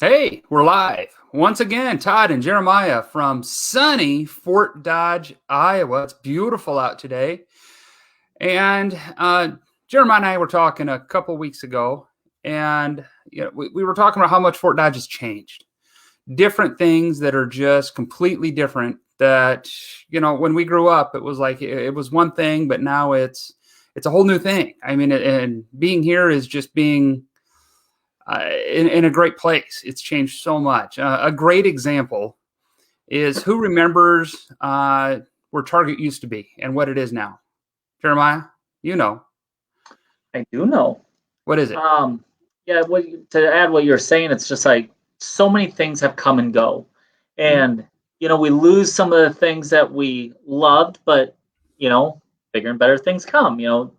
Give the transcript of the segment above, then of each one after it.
Hey, we're live. Once again, Todd and Jeremiah from sunny Fort Dodge, Iowa. It's beautiful out today. And Jeremiah and I were talking a couple weeks ago, and we were talking about how much Fort Dodge has changed. Different things that are just completely different that, when we grew up, it was like it was one thing, but now it's a whole new thing. I mean, and being here is just being in a great place. It's changed so much. A great example is who remembers where Target used to be and what it is now? Jeremiah, you know. I do know. What is it? Yeah, to add what you're saying, it's just like so many things have come and go. And, we lose some of the things that we loved, but, bigger and better things come.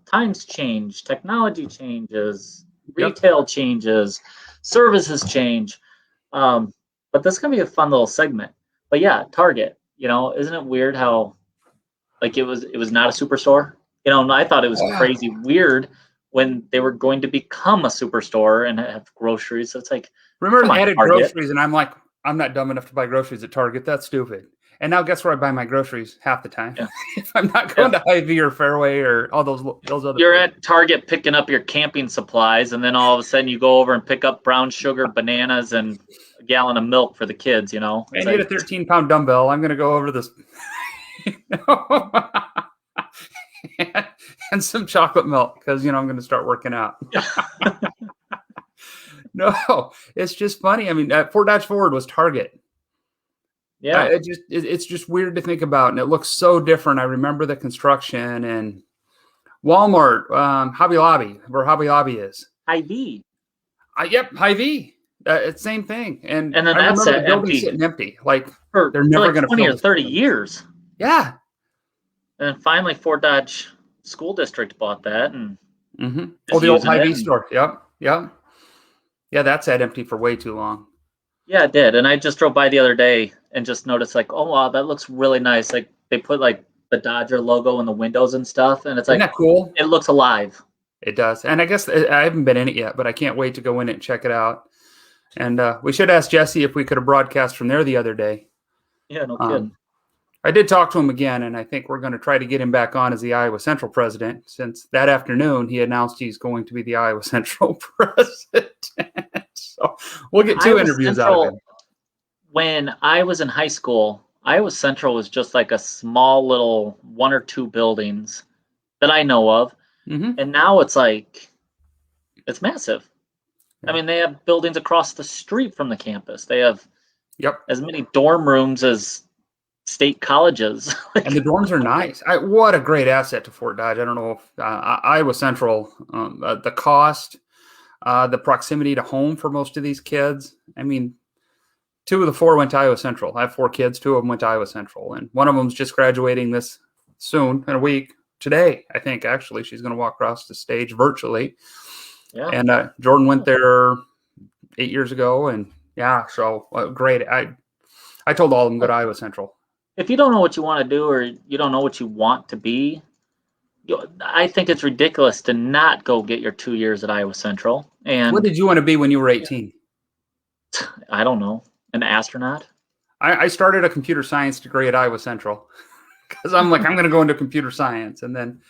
Times change, technology changes, retail changes, services change. But this is going to be a fun little segment. But yeah, Target, isn't it weird how like it was not a superstore? And I thought it was crazy weird when they were going to become a superstore and have groceries. So it's like, remember they added groceries, and I'm like, I'm not dumb enough to buy groceries at Target. That's stupid. And now guess where I buy my groceries half the time? Yeah. If I'm not going to Hy-Vee or Fairway or all those other You're places. At Target picking up your camping supplies, and then all of a sudden you go over and pick up brown sugar, bananas, and a gallon of milk for the kids, It's I need a 13-pound dumbbell. I'm going to go over this. And some chocolate milk because, I'm going to start working out. No, it's just funny. I mean, Fort Dodge Ford was Target. Yeah, it's just weird to think about, and it looks so different. I remember the construction and Walmart, Hobby Lobby, where Hobby Lobby is. Hy-Vee. Yep, Hy-Vee. It's same thing. And then I that's remember the building sitting empty. Like they're never like going to 20 or 30 years. Yeah. And then finally, Fort Dodge School District bought that, and the old Hy-Vee store. Yep. Yeah, that's sat empty for way too long. Yeah, it did. And I just drove by the other day and just noticed, like, oh wow, that looks really nice. Like they put like the Dodger logo in the windows and stuff, and it's like, isn't that cool? It looks alive. It does. And I guess I haven't been in it yet, but I can't wait to go in it and check it out. And we should ask Jesse if we could have broadcast from there the other day. Yeah, no kidding. I did talk to him again, and I think we're going to try to get him back on as the Iowa Central president, since that afternoon he announced he's going to be the Iowa Central president. So we'll get two interviews out of him. When I was in high school, Iowa Central was just like a small little 1 or 2 buildings that I know of. And now it's like, it's massive. Yeah. I mean, they have buildings across the street from the campus. They have as many dorm rooms as state colleges. And the dorms are nice. What a great asset to Fort Dodge. I don't know if Iowa Central, the cost, the proximity to home for most of these kids. I mean, 2 of the 4 went to Iowa Central. I have 4 kids. 2 of them went to Iowa Central. And one of them's just graduating this soon, in a week. Today, I think, actually. She's going to walk across the stage virtually. Yeah. And Jordan went there 8 years ago. And, so great. I told all of them go to Iowa Central. If you don't know what you want to do or you don't know what you want to be, I think it's ridiculous to not go get your 2 years at Iowa Central. And what did you want to be when you were 18? I don't know. An astronaut? I started a computer science degree at Iowa Central because I'm like, I'm going to go into computer science. And then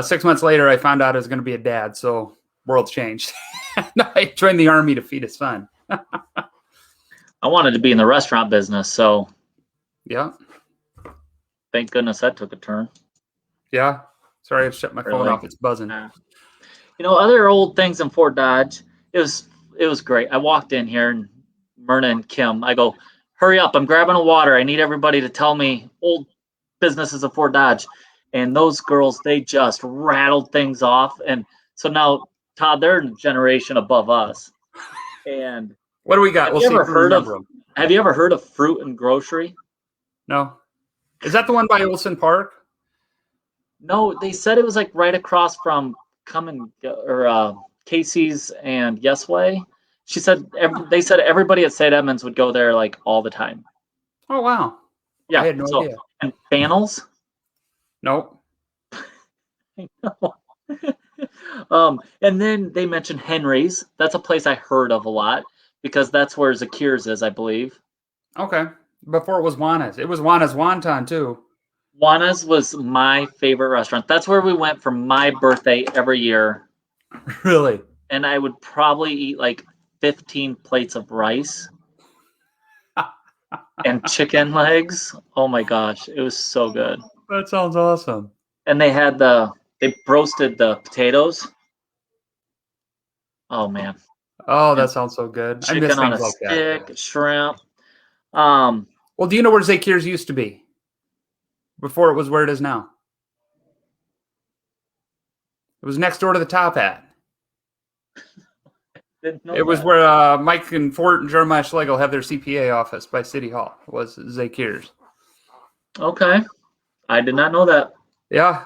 6 months later, I found out I was going to be a dad. So world's changed. I joined the Army to feed a son. I wanted to be in the restaurant business. So yeah. Thank goodness that took a turn. Yeah. Sorry, I shut my phone off. It's buzzing. Other old things in Fort Dodge, it was great. I walked in here and Myrna and Kim, I go, hurry up, I'm grabbing a water. I need everybody to tell me old businesses of Fort Dodge. And those girls, they just rattled things off. And so now, Todd, they're a generation above us. And what do we got? Have you ever heard of Fruit and Grocery? No. Is that the one by Olson Park? No, they said it was like right across from Casey's and Yesway. She said they said everybody at St. Edmunds would go there like all the time. Oh wow! Yeah, I had no idea. And Fannels? Nope. I know. And then they mentioned Henry's. That's a place I heard of a lot because that's where Zakir's is, I believe. Okay. Before it was Juana's. It was Juana's Wonton, too. Juana's was my favorite restaurant. That's where we went for my birthday every year. Really? And I would probably eat like 15 plates of rice and chicken legs. Oh my gosh, it was so good. That sounds awesome. And they roasted the potatoes. Oh man. Oh, that sounds so good. I miss Chicken on things a like that. stick, shrimp. Well, do you know where Zakir's used to be? Before it was where it is now. It was next door to the Top Hat. It was where Mike and Fort and Jeremiah Schlegel have their CPA office by City Hall. It was Zakir's. Okay. I did not know that. Yeah,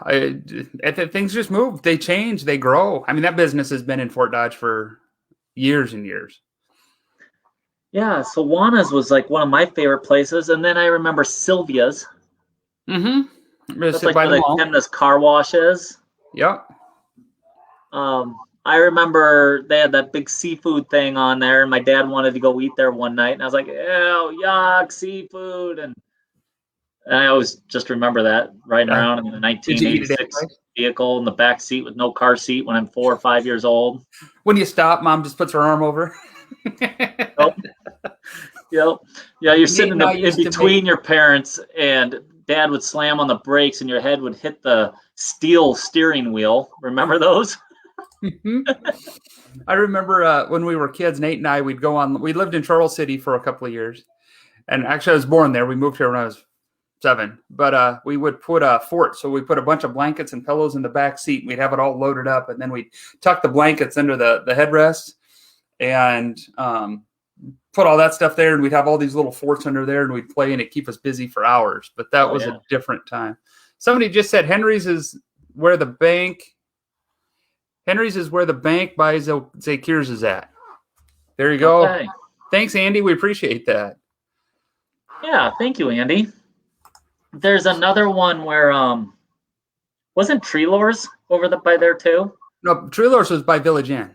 things just move. They change. They grow. I mean, that business has been in Fort Dodge for years and years. Yeah, so Juana's was like one of my favorite places. And then I remember Sylvia's. Mm-hmm. That's like where the Chemna's car wash is. Yep. I remember they had that big seafood thing on there, and my dad wanted to go eat there one night, and I was like, ew, yuck, seafood. And I always just remember that riding around in the 1986 vehicle in the back seat with no car seat when I'm 4 or 5 years old. When you stop, Mom just puts her arm over. Yep. Yeah, you're sitting in between your parents, and Dad would slam on the brakes, and your head would hit the steel steering wheel. Remember those? I remember when we were kids, Nate and I, we lived in Charles City for a couple of years. And actually, I was born there. We moved here when I was 7. But we would put a fort. So we put a bunch of blankets and pillows in the back seat. We'd have it all loaded up. And then we'd tuck the blankets under the headrest and put all that stuff there. And we'd have all these little forts under there. And we'd play and it'd keep us busy for hours. But that was a different time. Somebody just said Henry's is where the bank by Zakir's is at. There you go. Okay. Thanks, Andy. We appreciate that. Yeah, thank you, Andy. There's another one where wasn't Treelor's over by there too? No, Treelor's was by Village Inn.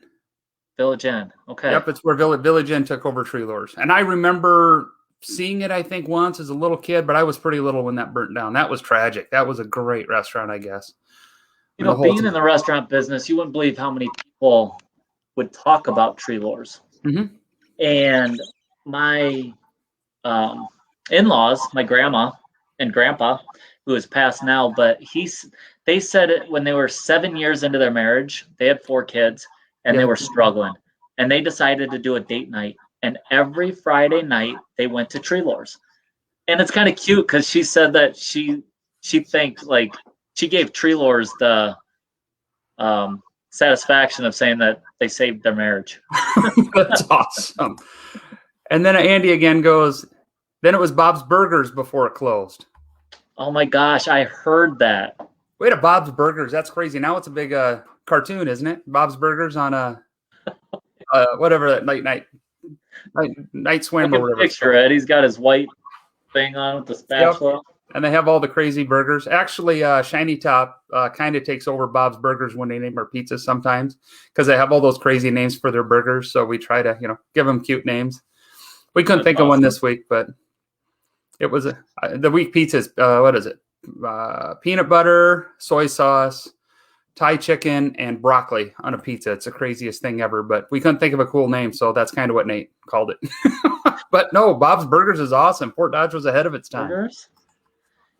Village Inn. Okay. Yep, it's where Village Inn took over Treelor's. And I remember seeing it, I think, once as a little kid, but I was pretty little when that burnt down. That was tragic. That was a great restaurant, I guess. You know, being in the restaurant business, you wouldn't believe how many people would talk about Treelor's. Mm-hmm. And my in-laws, my grandma and grandpa, who is passed now, but they said it when they were 7 years into their marriage. They had 4 kids, and they were struggling. And they decided to do a date night. And every Friday night, they went to Treelor's. And it's kind of cute because she said that she thinks, like, she gave Treelor's the satisfaction of saying that they saved their marriage. That's awesome. And then Andy again goes, then it was Bob's Burgers before it closed. Oh my gosh, I heard that. Wait, a Bob's Burgers. That's crazy. Now it's a big cartoon, isn't it? Bob's Burgers on a whatever that night swim or whatever. Picture it. He's got his white thing on with the spatula. Yep. And they have all the crazy burgers. Actually, Shiny Top kind of takes over Bob's Burgers when they name our pizzas sometimes because they have all those crazy names for their burgers. So we try to, give them cute names. We couldn't think of one this week, but it was the week pizzas. What is it? Peanut butter, soy sauce, Thai chicken, and broccoli on a pizza. It's the craziest thing ever, but we couldn't think of a cool name. So that's kind of what Nate called it. But no, Bob's Burgers is awesome. Fort Dodge was ahead of its time. Burgers?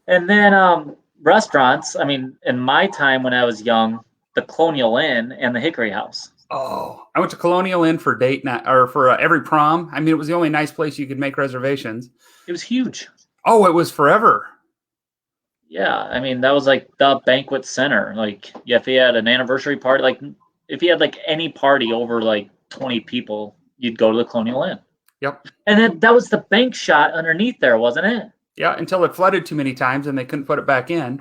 And then restaurants, I mean, in my time when I was young, the Colonial Inn and the Hickory House. Oh, I went to Colonial Inn for date night or for every prom. I mean, it was the only nice place you could make reservations. It was huge. Oh, it was forever. Yeah, I mean, that was like the banquet center. Like, if you had an anniversary party, like if you had like any party over like 20 people, you'd go to the Colonial Inn. Yep. And then that was the bank shot underneath there, wasn't it? Yeah, until it flooded too many times and they couldn't put it back in.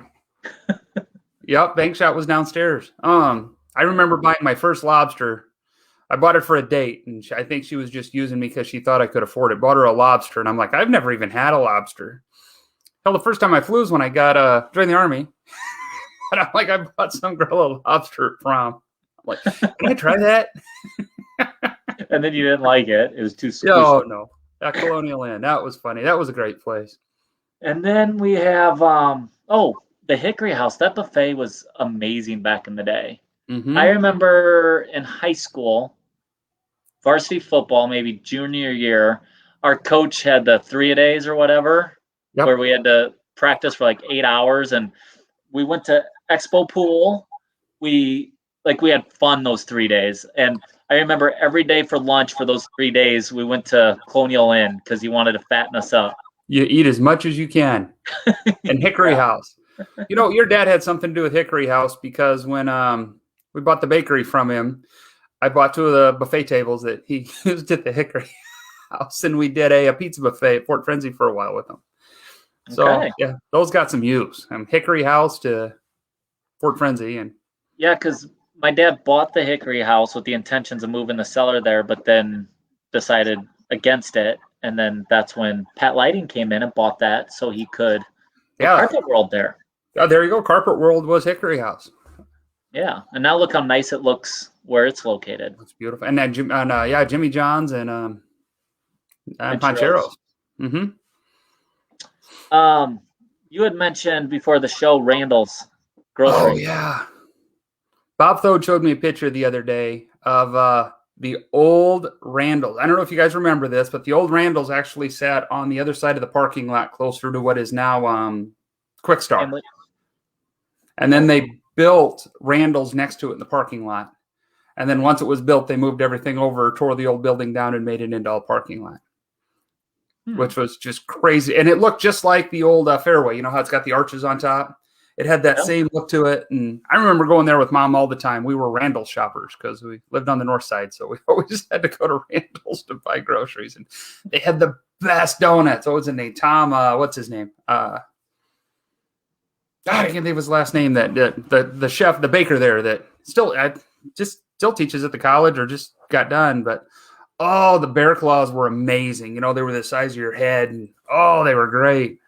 Yep, bank shot was downstairs. I remember buying my first lobster. I bought it for a date, and I think she was just using me because she thought I could afford it. Bought her a lobster, and I'm like, I've never even had a lobster. Hell, the first time I flew was when I got joined the Army. And I'm like, I bought some girl a lobster at prom. I'm like, can I try that? And then you didn't like it. It was too squishy. Oh, no. That Colonial Inn. That was funny. That was a great place. And then we have, the Hickory House. That buffet was amazing back in the day. Mm-hmm. I remember in high school, varsity football, maybe junior year, our coach had the 3-a-days or whatever, where we had to practice for like 8 hours. And we went to Expo Pool. We had fun those 3 days. And I remember every day for lunch for those 3 days, we went to Colonial Inn because he wanted to fatten us up. You eat as much as you can. And Hickory House. You know, your dad had something to do with Hickory House because when we bought the bakery from him, I bought 2 of the buffet tables that he used at the Hickory House, and we did a pizza buffet at Fort Frenzy for a while with him. So, yeah, those got some use. Hickory House to Fort Frenzy. Yeah, because my dad bought the Hickory House with the intentions of moving the cellar there, but then decided against it. And then that's when Pat Lighting came in and bought that so he could put Carpet World there. Oh, there you go. Carpet World was Hickory House. Yeah, and now look how nice it looks where it's located. It's beautiful. And then, Jimmy John's and Pancheros. Mm-hmm. You had mentioned before the show Randall's Grocery. Oh, yeah. Bob Thode showed me a picture the other day of the old Randall's. I don't know if you guys remember this, but the old Randall's actually sat on the other side of the parking lot closer to what is now Quick Start. And then they built Randall's next to it in the parking lot. And then once it was built, they moved everything over, tore the old building down, and made it into a parking lot, which was just crazy. And it looked just like the old Fairway. You know how it's got the arches on top? It had that same look to it. And I remember going there with Mom all the time. We were Randall shoppers because we lived on the north side. So we always had to go to Randall's to buy groceries. And they had the best donuts. What was his name? Tom, what's his name? God, I can't think of his last name. That the chef, the baker there that still teaches at the college or just got done. But, the bear claws were amazing. You know, they were the size of your head. And, they were great.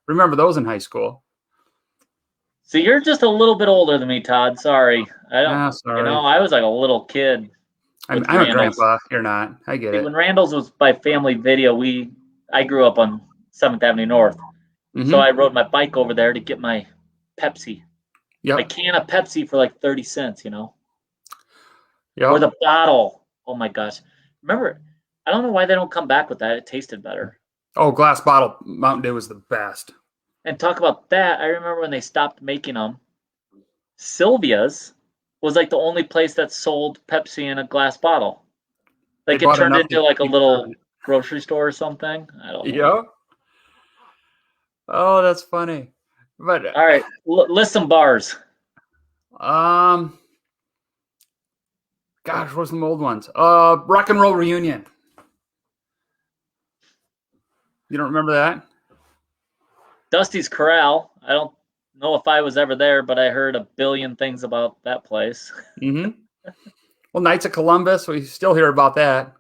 Remember those in high school. So you're just a little bit older than me, Todd. Sorry. Sorry. You know, I was like a little kid. I'm a grandpa. You're not. I get it. When Randall's was by Family Video, I grew up on 7th Avenue North. Mm-hmm. So I rode my bike over there to get my Pepsi. Yep. A can of Pepsi for like 30 cents, you know? Yep. Or the bottle. Oh, my gosh. Remember, I don't know why they don't come back with that. It tasted better. Oh, glass bottle Mountain Dew was the best. And talk about that. I remember when they stopped making them, Sylvia's was like the only place that sold Pepsi in a glass bottle. Like it turned into like a little grocery store or something. I don't know. Yeah. Oh, that's funny. But all right, list some bars. Gosh, what's some old ones? Rock and Roll Reunion. You don't remember that? Dusty's Corral. I don't know if I was ever there, but I heard a billion things about that place. Mm-hmm. Well, Knights of Columbus, we still hear about that.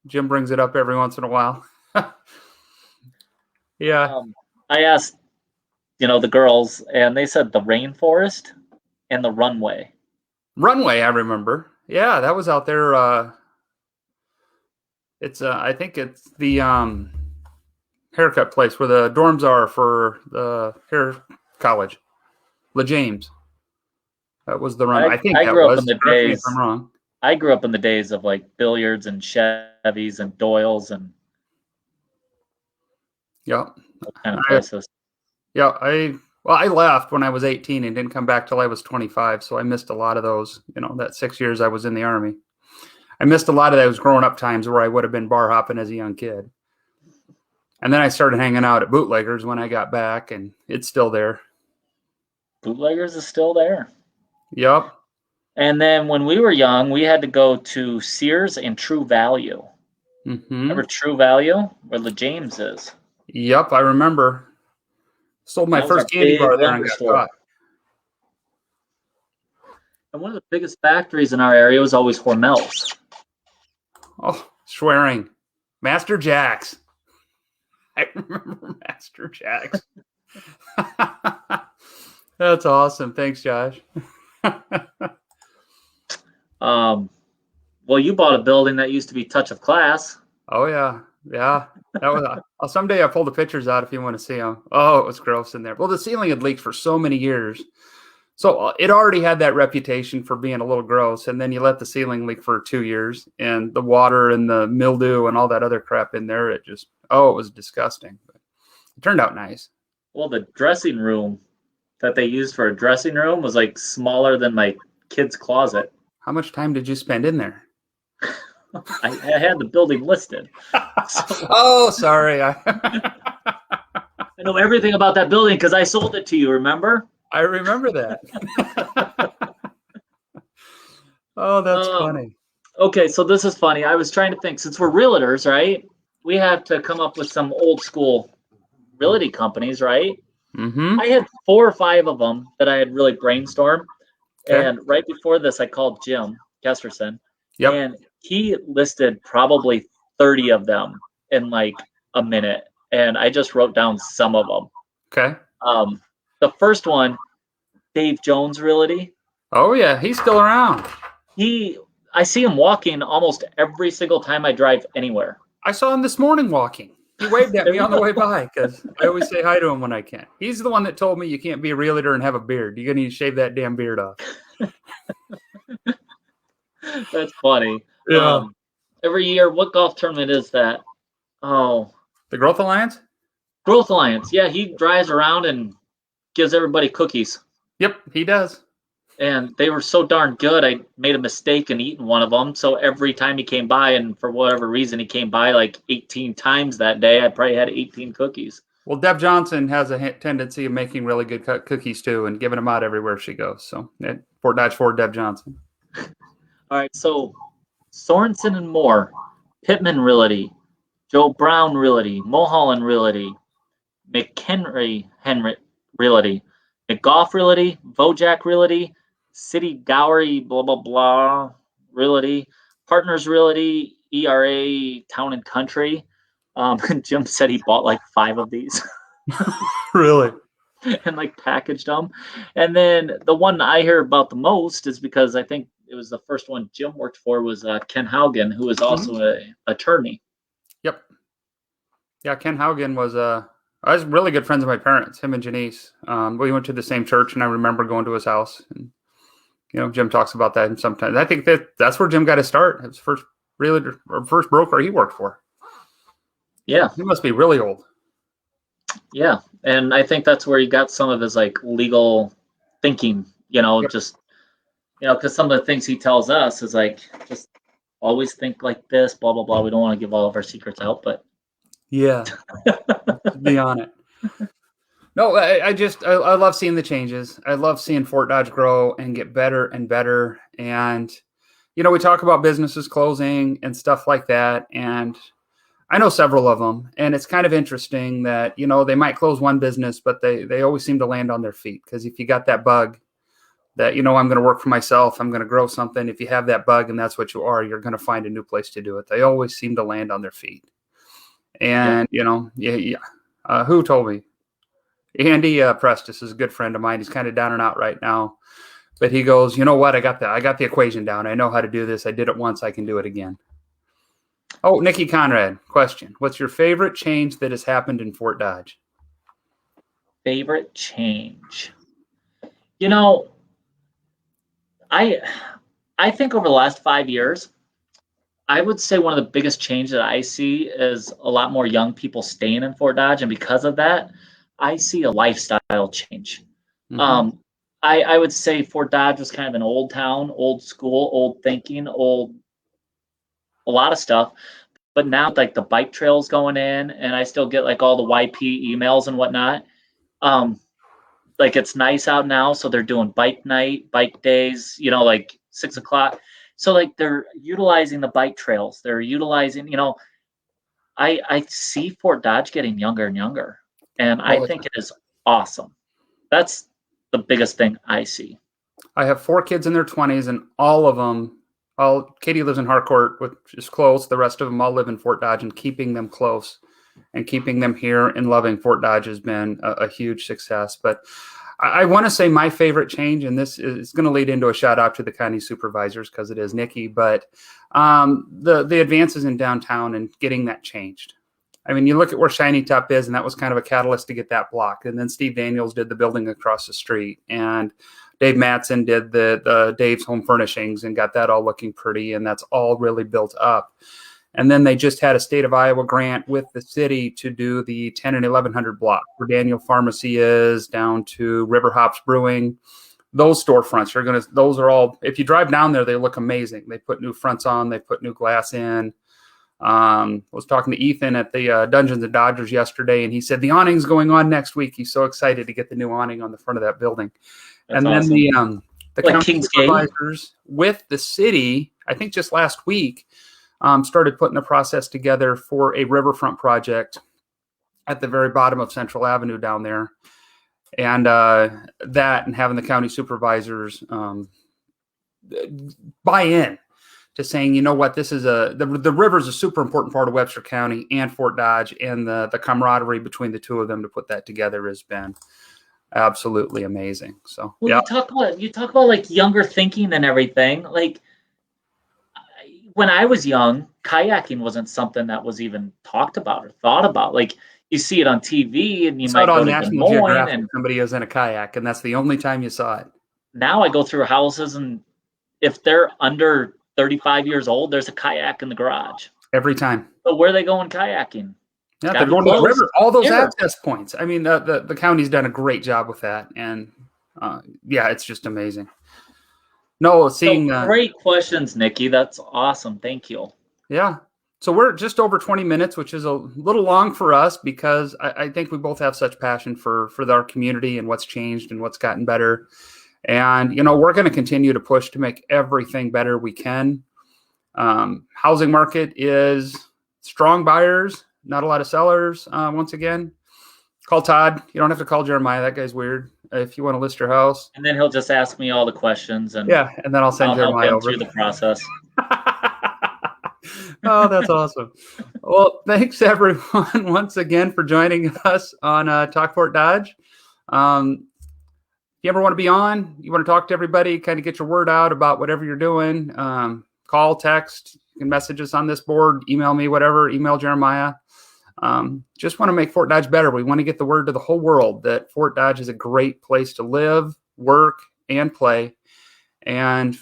Jim brings it up every once in a while. Yeah. I asked, the girls, and they said the Rainforest and the Runway. Runway, I remember. Yeah, that was out there. I think it's the haircut place where the dorms are for the hair college. La James. That was the run. I think that was. Correct me if I'm wrong. I grew up in the days of like billiards and Chevys and Doyles and those kind of places. I left when I was 18 and didn't come back till I was 25, so I missed a lot of those. That 6 years I was in the Army. I missed a lot of those growing up times where I would have been bar hopping as a young kid. And then I started hanging out at Bootleggers when I got back, and it's still there. Bootleggers is still there. Yep. And then when we were young, we had to go to Sears and True Value. Mm-hmm. Remember True Value, where La James is? Yep, I remember. Sold my first candy bar there and got caught. And one of the biggest factories in our area was always Hormel's. Oh, swearing. Master Jack's. I remember Master Jack's. That's awesome. Thanks, Josh. Well, you bought a building that used to be Touch of Class. Oh yeah, yeah. That was someday I pulled the pictures out if you want to see them. Oh, it was gross in there. Well, the ceiling had leaked for so many years, so it already had that reputation for being a little gross. And then you let the ceiling leak for 2 years, and the water and the mildew and all that other crap in there. It was disgusting. But it turned out nice. Well, the dressing room that they used for a dressing room was like smaller than my kid's closet. How much time did you spend in there? I had the building listed. Oh, sorry. I know everything about that building because I sold it to you, remember? I remember that. Oh, that's funny. Okay, so this is funny. I was trying to think, since we're realtors, right? We have to come up with some old school realty companies, right? Mm-hmm. I had 4 or 5 of them that I had really brainstormed. Okay. And right before this, I called Jim Kesterson. Yep. And he listed probably 30 of them in like a minute. And I just wrote down some of them. Okay. The first one, Dave Jones Realty. Oh, yeah. He's still around. I see him walking almost every single time I drive anywhere. I saw him this morning walking. He waved at me on the way by because I always say hi to him when I can. He's the one that told me you can't be a realtor and have a beard. You're going to need to shave that damn beard off. That's funny. Yeah. Every year, what golf tournament is that? Oh. The Growth Alliance? Growth Alliance. Yeah, he drives around and gives everybody cookies. Yep, he does. And they were so darn good, I made a mistake in eating one of them. So every time he came by, and for whatever reason, he came by like 18 times that day, I probably had 18 cookies. Well, Deb Johnson has a tendency of making really good cookies too and giving them out everywhere she goes. So Fort Dodge Ford, Deb Johnson. All right, so Sorensen and Moore, Pittman Realty, Joe Brown Realty, Mulholland Realty, McHenry Realty, McGough Realty, Vojak Realty, City Gowery, blah, blah, blah, Realty, Partners Realty, ERA, Town and Country. Jim said he bought like 5 of these. Really? And like packaged them. And then the one I hear about the most is because I think it was the first one Jim worked for was Ken Haugen, who is also an attorney. Yep. Yeah, Ken Haugen was I was really good friends with my parents, him and Janice. We went to the same church, and I remember going to his house. And Jim talks about that sometimes. I think that's where Jim got his start. His first realtor or first broker he worked for. Yeah, he must be really old. Yeah, and I think that's where he got some of his like legal thinking. Yep. Just because some of the things he tells us is like just always think like this, blah blah blah. We don't want to give all of our secrets out, but yeah, be on it. No, I love seeing the changes. I love seeing Fort Dodge grow and get better and better. And, we talk about businesses closing and stuff like that. And I know several of them. And it's kind of interesting that, they might close one business, but they always seem to land on their feet. Because if you got that bug that, I'm going to work for myself, I'm going to grow something. If you have that bug and that's what you are, you're going to find a new place to do it. They always seem to land on their feet. And, who told me? Andy Prestis is a good friend of mine. He's kind of down and out right now, but he goes, you know what? I got the equation down. I know how to do this. I did it once. I can do it again. Oh, Nikki Conrad, question. What's your favorite change that has happened in Fort Dodge? Favorite change? I think over the last 5 years, I would say one of the biggest changes that I see is a lot more young people staying in Fort Dodge. And because of that, I see a lifestyle change. Mm-hmm. I would say Fort Dodge was kind of an old town, old school, old thinking, a lot of stuff. But now like the bike trails going in, and I still get like all the YP emails and whatnot. Like it's nice out now. So they're doing bike night, bike days, like 6 o'clock. So like they're utilizing the bike trails. They're utilizing, I see Fort Dodge getting younger and younger. And I think it is awesome. That's the biggest thing I see. I have 4 kids in their 20s, and all of them, Katie lives in Harcourt, which is close. The rest of them all live in Fort Dodge, and keeping them close and keeping them here and loving Fort Dodge has been a huge success. But I want to say my favorite change, and this is going to lead into a shout out to the county supervisors because it is Nikki, but the advances in downtown and getting that changed. I mean, you look at where Shiny Top is, and that was kind of a catalyst to get that blocked. And then Steve Daniels did the building across the street, and Dave Mattson did the Dave's Home Furnishings and got that all looking pretty, and that's all really built up. And then they just had a state of Iowa grant with the city to do the 10 and 1100 block where Daniel Pharmacy is down to River Hops Brewing. Those storefronts those are all, if you drive down there, they look amazing. They put new fronts on, they put new glass in. I was talking to Ethan at the Dungeons and Dodgers yesterday, and he said the awning's going on next week. He's so excited to get the new awning on the front of that building. That's awesome. Then the county supervisors with the city, I think just last week, started putting the process together for a riverfront project at the very bottom of Central Avenue down there. And that and having the county supervisors buy in to saying, you know what, this is the river is a super important part of Webster County and Fort Dodge, and the camaraderie between the two of them to put that together has been absolutely amazing. So well, you talk about like younger thinking and everything. Like when I was young, kayaking wasn't something that was even talked about or thought about. Like you see it on TV, and you might go to National Geographic, and somebody is in a kayak, and that's the only time you saw it. Now I go through houses, and if they're under 35 years old, there's a kayak in the garage. Every time. But where are they going kayaking? Yeah, they're going to the river. All those access points. I mean, the county's done a great job with that. And, yeah, it's just amazing. No, seeing... great questions, Nikki. That's awesome. Thank you. Yeah. So we're just over 20 minutes, which is a little long for us because I think we both have such passion for our community and what's changed and what's gotten better. And, you know, we're going to continue to push to make everything better we can. Housing market is strong buyers, not a lot of sellers. Once again, call Todd. You don't have to call Jeremiah. That guy's weird. If you want to list your house. And then he'll just ask me all the questions. And yeah, and then I'll send Jeremiah over. Through the process. Oh, that's awesome. Well, thanks everyone once again for joining us on Talk Fort Dodge. If you ever want to be on, you want to talk to everybody, kind of get your word out about whatever you're doing, call, text, you can message us on this board, email me, whatever, email Jeremiah. Just want to make Fort Dodge better. We want to get the word to the whole world that Fort Dodge is a great place to live, work, and play. And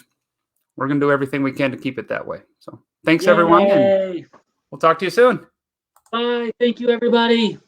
we're going to do everything we can to keep it that way. So thanks, everyone. And we'll talk to you soon. Bye. Thank you, everybody.